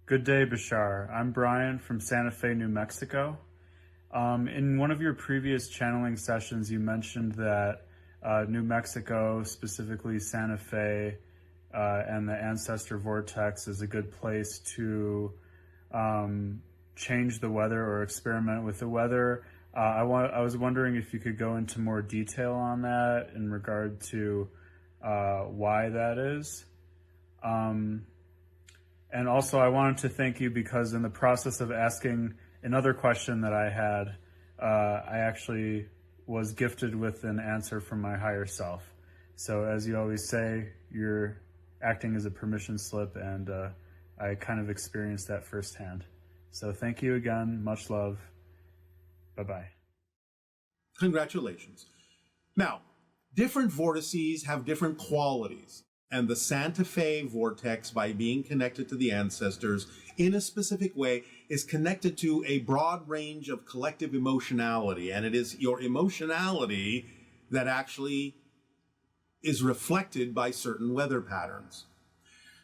Good day, Bashar. I'm Brian from Santa Fe, New Mexico. In one of your previous channeling sessions, you mentioned that New Mexico, specifically Santa Fe, and the ancestor vortex is a good place to change the weather or experiment with the weather. I was wondering if you could go into more detail on that in regard to why that is. And also, I wanted to thank you because in the process of asking another question that I had, I actually was gifted with an answer from my higher self. So as you always say, you're acting as a permission slip, and I kind of experienced that firsthand. So thank you again. Much love. Bye-bye. Congratulations. Now, different vortices have different qualities. And the Santa Fe vortex, by being connected to the ancestors in a specific way, is connected to a broad range of collective emotionality. And it is your emotionality that actually is reflected by certain weather patterns.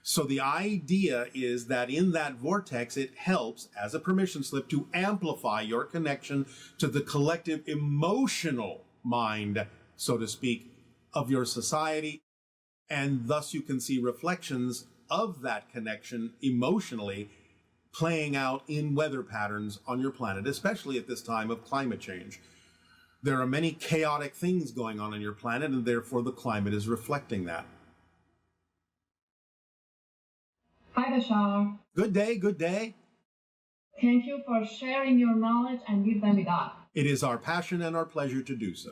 So the idea is that in that vortex, it helps, as a permission slip, to amplify your connection to the collective emotional mind, so to speak, of your society. And thus you can see reflections of that connection emotionally playing out in weather patterns on your planet, especially at this time of climate change. There are many chaotic things going on your planet, and therefore the climate is reflecting that. Hi, Bashar. Good day, good day. Thank you for sharing your knowledge and wisdom with us. It is our passion and our pleasure to do so.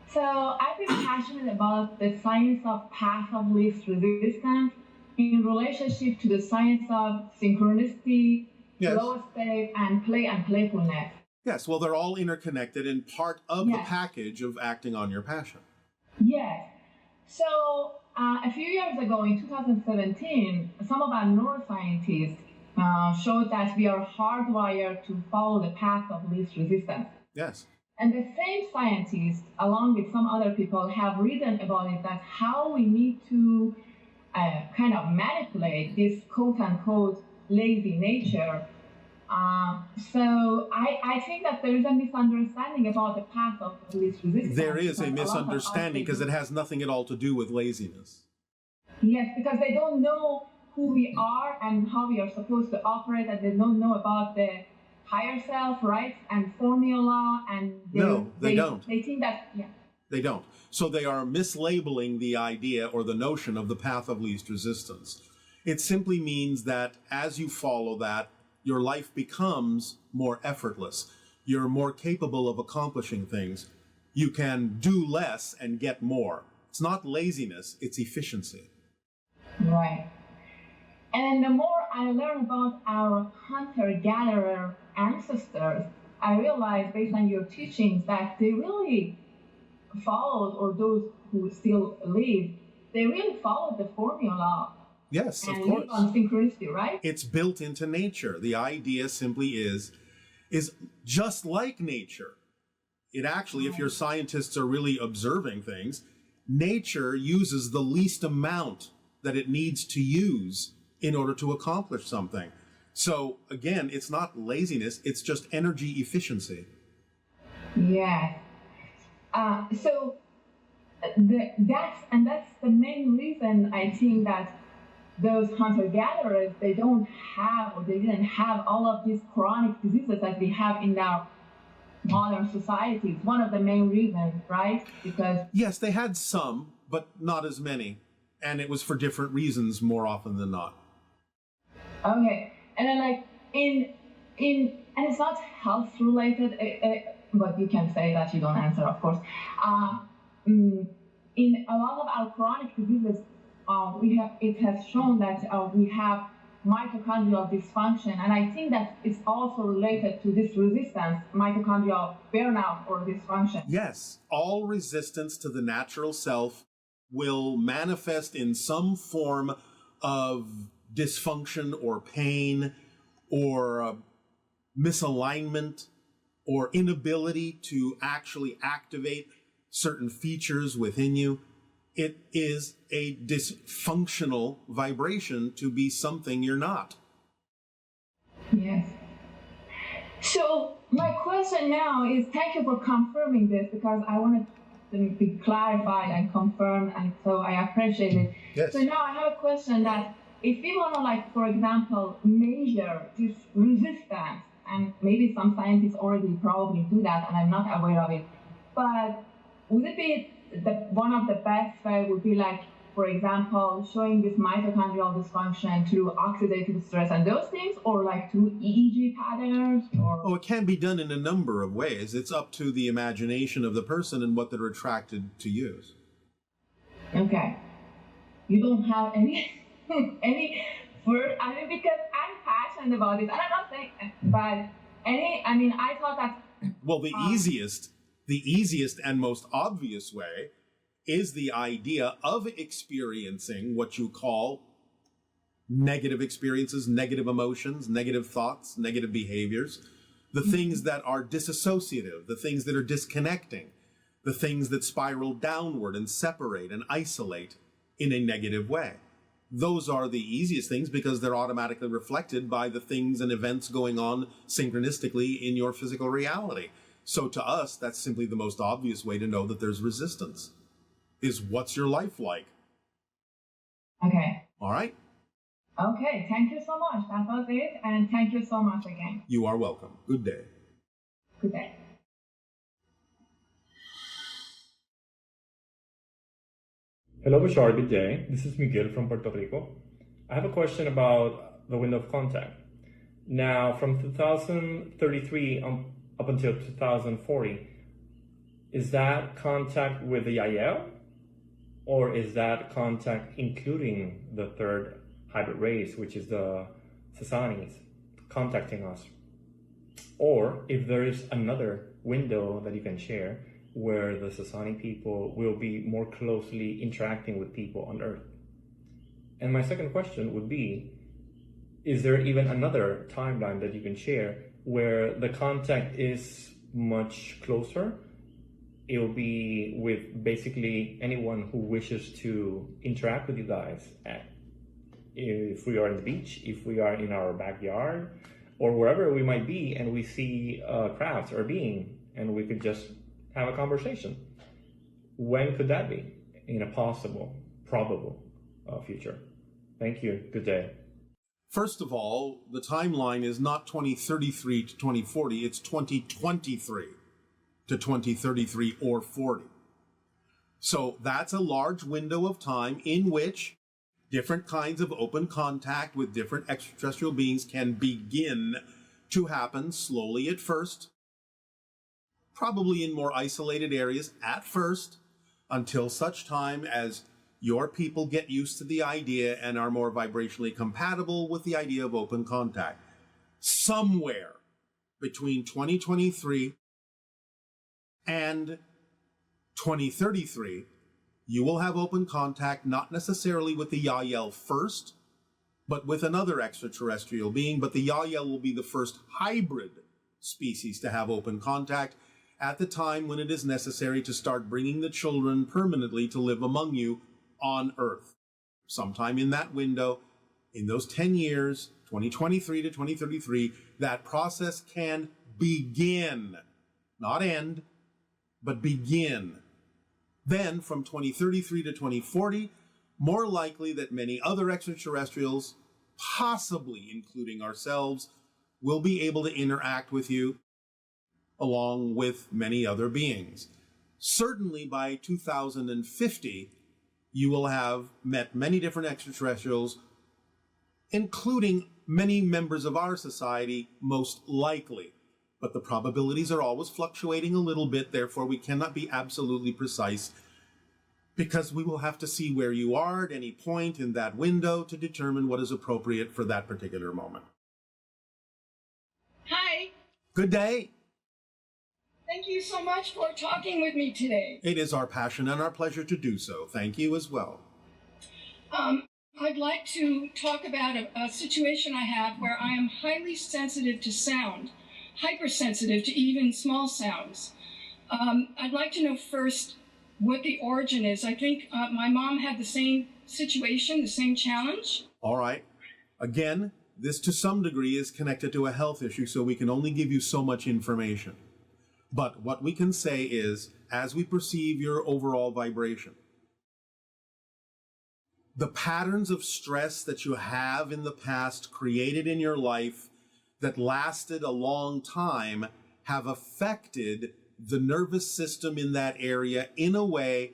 So I've been passionate about the science of path of least resistance in relationship to the science of synchronicity, flow state, and play and playfulness. Yes, well, they're all interconnected and part of the package of acting on your passion. Yes. So a few years ago, in 2017, some of our neuroscientists showed that we are hardwired to follow the path of least resistance. Yes. And the same scientists, along with some other people, have written about it, that how we need to kind of manipulate this quote-unquote lazy nature. So I think that there is a misunderstanding about the path of least resistance. There is a misunderstanding because it has nothing at all to do with laziness. Yes, because they don't know who we are and how we are supposed to operate, and they don't know about the higher self, right, and formula, and they don't. They think that, They don't. So they are mislabeling the idea or the notion of the path of least resistance. It simply means that as you follow that, your life becomes more effortless. You're more capable of accomplishing things. You can do less and get more. It's not laziness, it's efficiency. Right. And the more I learn about our hunter-gatherer ancestors, I realized, based on your teachings, that they really followed, or those who still live, they really followed the formula. Yes, and of course. Live on synchronicity, right? It's built into nature. The idea simply is just like nature. It actually, if your scientists are really observing things, nature uses the least amount that it needs to use in order to accomplish something. So again, it's not laziness, it's just energy efficiency. Yes. So that's the main reason I think that those hunter-gatherers, they didn't have all of these chronic diseases that we have in our modern society. It's one of the main reasons, right? Because yes, they had some, but not as many. And it was for different reasons more often than not. Okay, and then like and it's not health related, but you can say that you don't answer, of course. In a lot of our chronic diseases, it has shown that we have mitochondrial dysfunction, and I think that it's also related to this resistance, mitochondrial burnout or dysfunction. Yes, all resistance to the natural self will manifest in some form of dysfunction or pain or misalignment or inability to actually activate certain features within you. It is a dysfunctional vibration to be something you're not. So my question now is, thank you for confirming this, because I wanted to be clarified and confirmed, and so I appreciate it. Yes. So now I have a question that if we want to, like, for example, measure this resistance, and maybe some scientists already probably do that and I'm not aware of it, but would it be one of the best way would be, like, for example, showing this mitochondrial dysfunction through oxidative stress and those things, or like through EEG patterns? Or Oh, it can be done in a number of ways. It's up to the imagination of the person and what they're attracted to use. Okay. You don't have any any word? I mean, because I'm passionate about this, and I'm not saying, but I thought that. Well, the easiest and most obvious way is the idea of experiencing what you call negative experiences, negative emotions, negative thoughts, negative behaviors, the things that are disassociative, the things that are disconnecting, the things that spiral downward and separate and isolate in a negative way. Those are the easiest things because they're automatically reflected by the things and events going on synchronistically in your physical reality. So to us, that's simply the most obvious way to know that there's resistance, is what's your life like? Okay. All right? Okay, thank you so much. That was it, and thank you so much again. You are welcome. Good day. Good day. Hello, Bashar. Good day. This is Miguel from Puerto Rico. I have a question about the window of contact. Now, from 2033 up until 2040, is that contact with the Yael, or is that contact including the third hybrid race, which is the Sasanis, contacting us? Or if there is another window that you can share where the Sasani people will be more closely interacting with people on Earth. And my second question would be, is there even another timeline that you can share where the contact is much closer? It will be with basically anyone who wishes to interact with you guys. If we are on the beach, if we are in our backyard, or wherever we might be, and we see crafts or being, and we could just have a conversation. When could that be in a possible, probable future? Thank you. Good day. First of all, the timeline is not 2033 to 2040, it's 2023 to 2033 or 40. So that's a large window of time in which different kinds of open contact with different extraterrestrial beings can begin to happen slowly at first, probably in more isolated areas at first, until such time as your people get used to the idea and are more vibrationally compatible with the idea of open contact. Somewhere between 2023 and 2033, you will have open contact, not necessarily with the Yael first, but with another extraterrestrial being. But the Yael will be the first hybrid species to have open contact at the time when it is necessary to start bringing the children permanently to live among you on Earth. Sometime in that window, in those 10 years, 2023 to 2033, that process can begin, not end, but begin. Then, from 2033 to 2040, more likely that many other extraterrestrials, possibly including ourselves, will be able to interact with you along with many other beings. Certainly by 2050, you will have met many different extraterrestrials, including many members of our society, most likely. But the probabilities are always fluctuating a little bit, therefore we cannot be absolutely precise, because we will have to see where you are at any point in that window to determine what is appropriate for that particular moment. Hi. Good day. Thank you so much for talking with me today. It is our passion and our pleasure to do so. Thank you as well. I'd like to talk about a situation I have where I am highly sensitive to sound, hypersensitive to even small sounds. I'd like to know first what the origin is. I think my mom had the same situation, the same challenge. All right. Again, this to some degree is connected to a health issue, so we can only give you so much information. But what we can say is, as we perceive your overall vibration, the patterns of stress that you have in the past created in your life that lasted a long time have affected the nervous system in that area in a way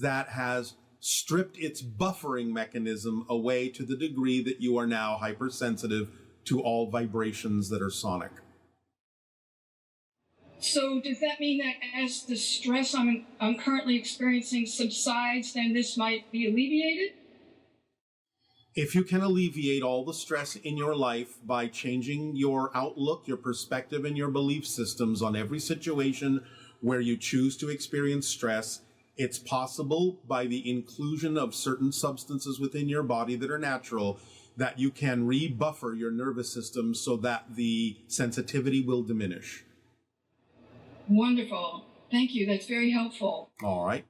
that has stripped its buffering mechanism away to the degree that you are now hypersensitive to all vibrations that are sonic. So does that mean that as the stress I'm currently experiencing subsides, then this might be alleviated? If you can alleviate all the stress in your life by changing your outlook, your perspective, and your belief systems on every situation where you choose to experience stress, it's possible by the inclusion of certain substances within your body that are natural that you can rebuffer your nervous system so that the sensitivity will diminish. Wonderful. Thank you. That's very helpful. All right.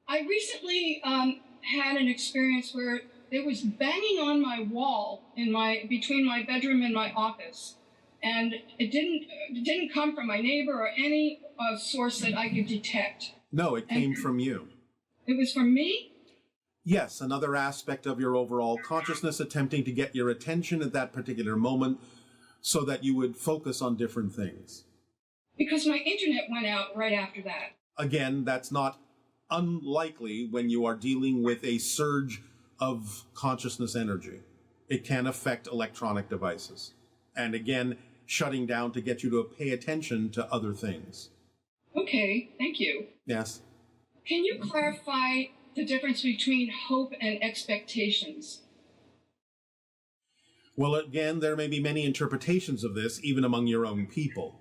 I recently had an experience where there was banging on my wall between my bedroom and my office, and it didn't come from my neighbor or any source that I could detect. No, it came from you. It was from me? Yes, another aspect of your overall consciousness attempting to get your attention at that particular moment so that you would focus on different things. Because my internet went out right after that. Again, that's not unlikely when you are dealing with a surge of consciousness energy. It can affect electronic devices. And again, shutting down to get you to pay attention to other things. Okay, thank you. Yes. Can you clarify the difference between hope and expectations? Well, again, there may be many interpretations of this, even among your own people.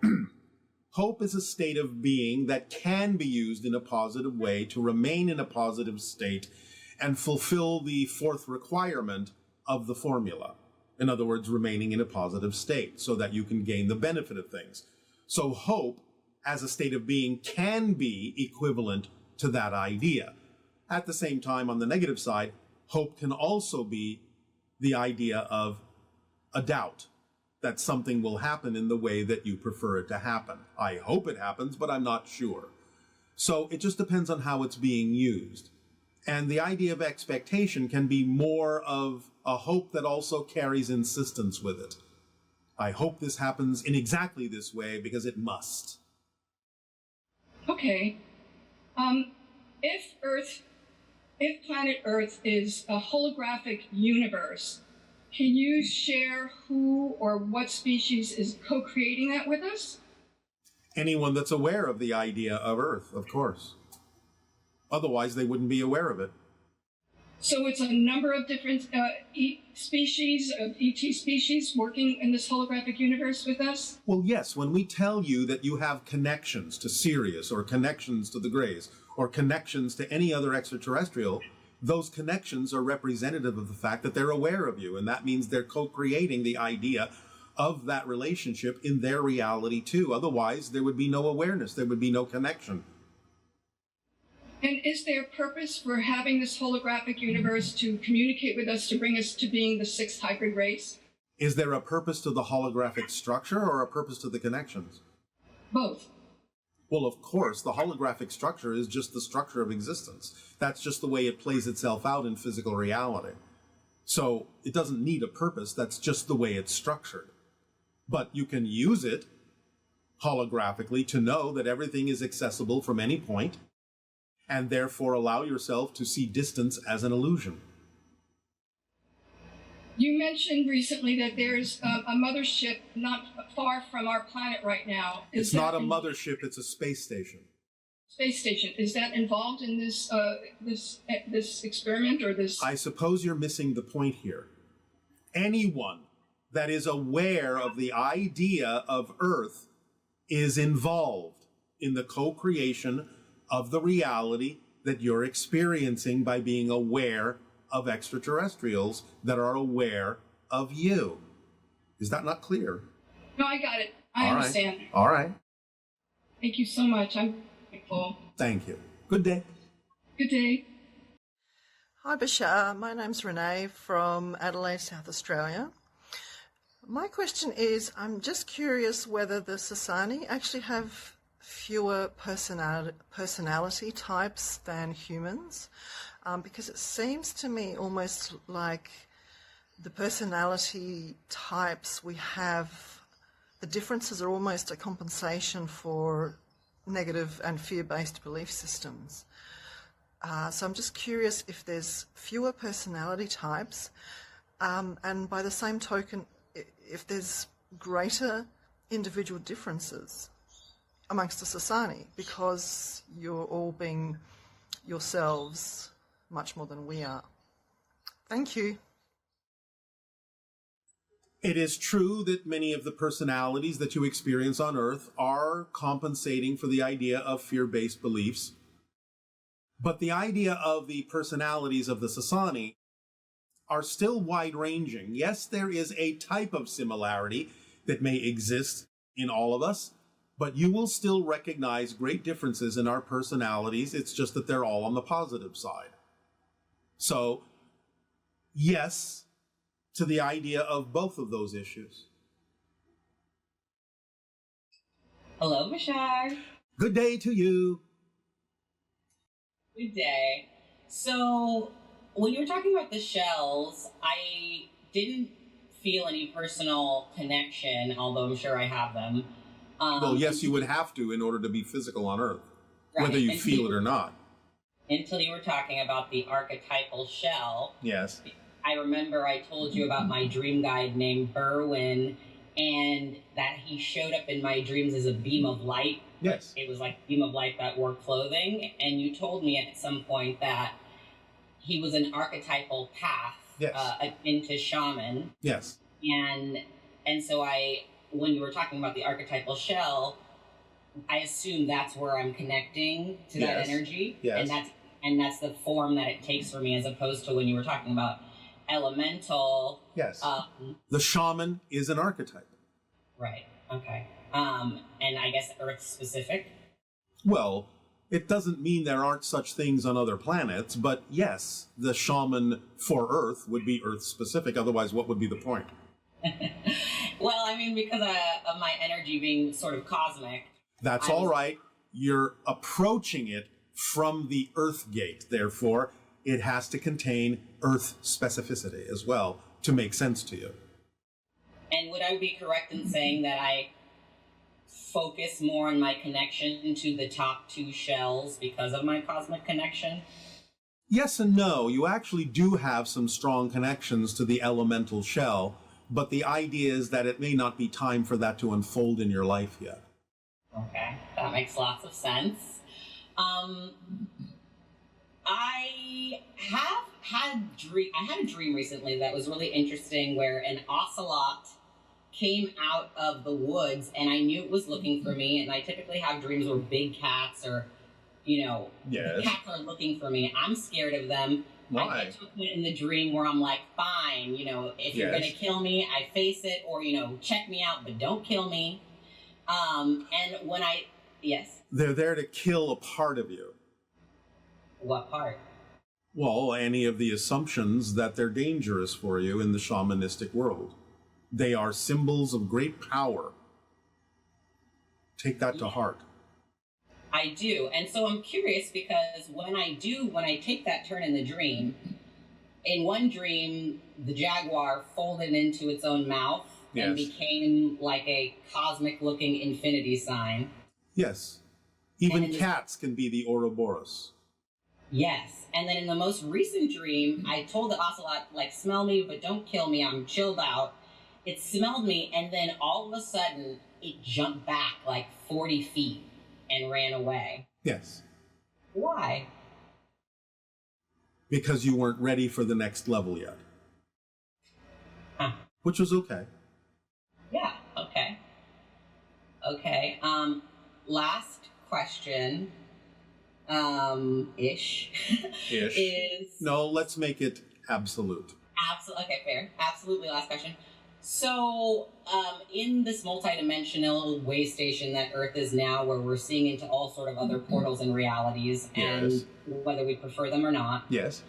Hope is a state of being that can be used in a positive way to remain in a positive state and fulfill the fourth requirement of the formula. In other words, remaining in a positive state so that you can gain the benefit of things. So hope as a state of being can be equivalent to that idea. At the same time, on the negative side, hope can also be the idea of a doubt that something will happen in the way that you prefer it to happen. I hope it happens, but I'm not sure. So it just depends on how it's being used. And the idea of expectation can be more of a hope that also carries insistence with it. I hope this happens in exactly this way because it must. Okay. If planet Earth is a holographic universe, can you share who or what species is co-creating that with us? Anyone that's aware of the idea of Earth, of course. Otherwise, they wouldn't be aware of it. So it's a number of different ET species working in this holographic universe with us? Well, yes, when we tell you that you have connections to Sirius or connections to the Greys or connections to any other extraterrestrial, those connections are representative of the fact that they're aware of you, and that means they're co-creating the idea of that relationship in their reality too. Otherwise, there would be no awareness, there would be no connection. And is there a purpose for having this holographic universe to communicate with us to bring us to being the sixth hybrid race? Is there a purpose to the holographic structure or a purpose to the connections? Both. Well, of course, the holographic structure is just the structure of existence. That's just the way it plays itself out in physical reality. So it doesn't need a purpose, that's just the way it's structured. But you can use it holographically to know that everything is accessible from any point, and therefore allow yourself to see distance as an illusion. You mentioned recently that there's a mothership not far from our planet right now. It's not a mothership, it's a space station. Space station. Is that involved in this this experiment or this? I suppose you're missing the point here. Anyone that is aware of the idea of Earth is involved in the co-creation of the reality that you're experiencing by being aware of extraterrestrials that are aware of you. Is that not clear? No, I got it. I understand. All right. Thank you so much. I'm grateful. Thank you. Good day. Good day. Hi Bashar, my name's Renee from Adelaide, South Australia. My question is, I'm just curious whether the Sasani actually have fewer personality types than humans, because it seems to me almost like the personality types we have, the differences are almost a compensation for negative and fear-based belief systems. So I'm just curious if there's fewer personality types, and by the same token, if there's greater individual differences amongst the Sasani, because you're all being yourselves much more than we are. Thank you. It is true that many of the personalities that you experience on Earth are compensating for the idea of fear-based beliefs. But the idea of the personalities of the Sasani are still wide-ranging. Yes, there is a type of similarity that may exist in all of us, but you will still recognize great differences in our personalities. It's just that they're all on the positive side. So, yes, to the idea of both of those issues. Hello, Bashar. Good day to you. Good day. So, when you were talking about the shells, I didn't feel any personal connection, although I'm sure I have them. Well, yes, you would have to in order to be physical on Earth, right, whether you feel it or not. Until you were talking about the archetypal shell. Yes. I remember I told you about my dream guide named Berwin, and that he showed up in my dreams as a beam of light. Yes. It was like a beam of light that wore clothing, and you told me at some point that he was an archetypal path, yes, into shaman. Yes. And so when you were talking about the archetypal shell, I assume that's where I'm connecting to that yes, energy. Yes. And that's the form that it takes for me, as opposed to when you were talking about elemental. Yes. The shaman is an archetype. Right. Okay. And I guess Earth specific. Well, it doesn't mean there aren't such things on other planets, but yes, the shaman for Earth would be Earth specific. Otherwise, what would be the point? Well, I mean, because of my energy being sort of cosmic. That's all right. You're approaching it from the Earth gate. Therefore, it has to contain Earth specificity as well to make sense to you. And would I be correct in saying that I focus more on my connection to the top two shells because of my cosmic connection? Yes and no. You actually do have some strong connections to the elemental shell, but the idea is that it may not be time for that to unfold in your life yet. Okay, that makes lots of sense. I had a dream recently that was really interesting, where an ocelot came out of the woods, and I knew it was looking for me. And I typically have dreams where big cats or, yes, cats are looking for me. I'm scared of them. Why? I get to a point in the dream where I'm like, fine, if you're going to kill me, I face it, or, check me out, but don't kill me. And when yes. They're there to kill a part of you. What part? Well, any of the assumptions that they're dangerous for you in the shamanistic world. They are symbols of great power. Take that to heart. I do. And so I'm curious, because when I take that turn in the dream, in one dream, the jaguar folded into its own mouth and became like a cosmic-looking infinity sign. Yes. Even cats can be the Ouroboros. Yes. And then in the most recent dream, I told the ocelot, smell me, but don't kill me. I'm chilled out. It smelled me, and then all of a sudden, it jumped back 40 feet and ran away. Yes. Why? Because you weren't ready for the next level yet. Huh. Which was okay. Yeah, okay. Okay, last question, ish. Is... No, let's make it absolute. Okay, fair. Absolutely last question. So, in this multidimensional way station that Earth is now, where we're seeing into all sort of other portals and realities, and whether we prefer them or not. Yes.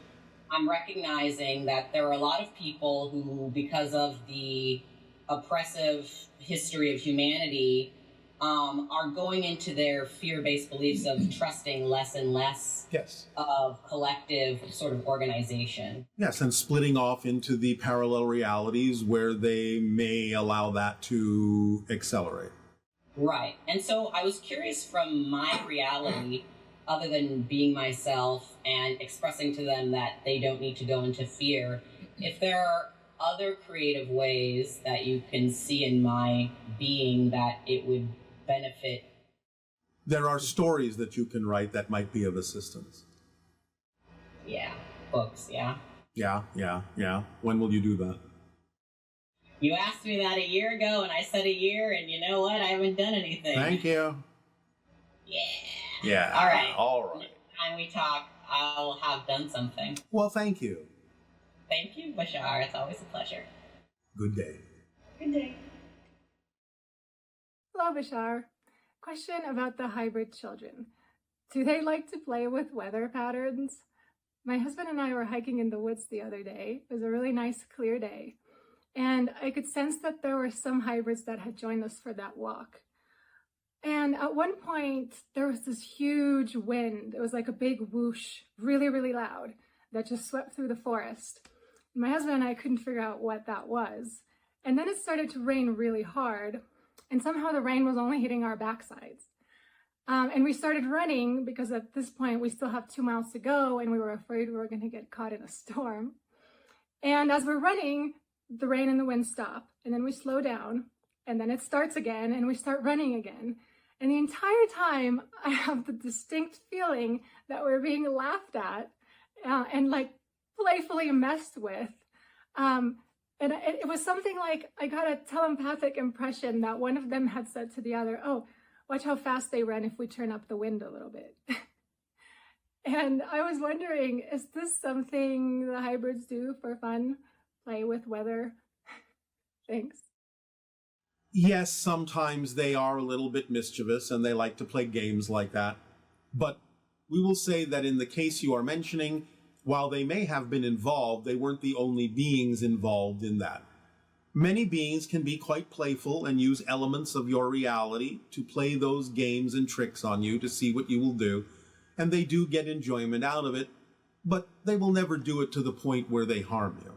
I'm recognizing that there are a lot of people who, because of the oppressive history of humanity, are going into their fear-based beliefs of trusting less and less Yes. of collective sort of organization. Yes, and splitting off into the parallel realities where they may allow that to accelerate. Right. And so I was curious from my reality, other than being myself and expressing to them that they don't need to go into fear, if there are other creative ways that you can see in my being that it would benefit. There are stories that you can write that might be of assistance. Yeah, books, yeah. Yeah. When will you do that? You asked me that a year ago, and I said a year, and you know what? I haven't done anything. Thank you. Yeah. All right. All right. Next time we talk, I'll have done something. Well, thank you. Thank you, Bashar. It's always a pleasure. Good day. Good day. Hello, Bashar. Question about the hybrid children. Do they like to play with weather patterns? My husband and I were hiking in the woods the other day. It was a really nice, clear day. And I could sense that there were some hybrids that had joined us for that walk. And at one point, there was this huge wind. It was like a big whoosh, really, really loud, that just swept through the forest. My husband and I couldn't figure out what that was. And then it started to rain really hard. And somehow the rain was only hitting our backsides. And we started running because at this point we still have 2 miles to go and we were afraid we were going to get caught in a storm. And as we're running, the rain and the wind stop. And then we slow down and then it starts again and we start running again. And the entire time I have the distinct feeling that we're being laughed at and like playfully messed with. And it was something like I got a telepathic impression that one of them had said to the other, "Oh, watch how fast they run if we turn up the wind a little bit." And I was wondering, is this something the hybrids do for fun? Play with weather? Thanks. Yes, sometimes they are a little bit mischievous and they like to play games like that. But we will say that in the case you are mentioning, while they may have been involved, they weren't the only beings involved in that. Many beings can be quite playful and use elements of your reality to play those games and tricks on you to see what you will do. And they do get enjoyment out of it, but they will never do it to the point where they harm you.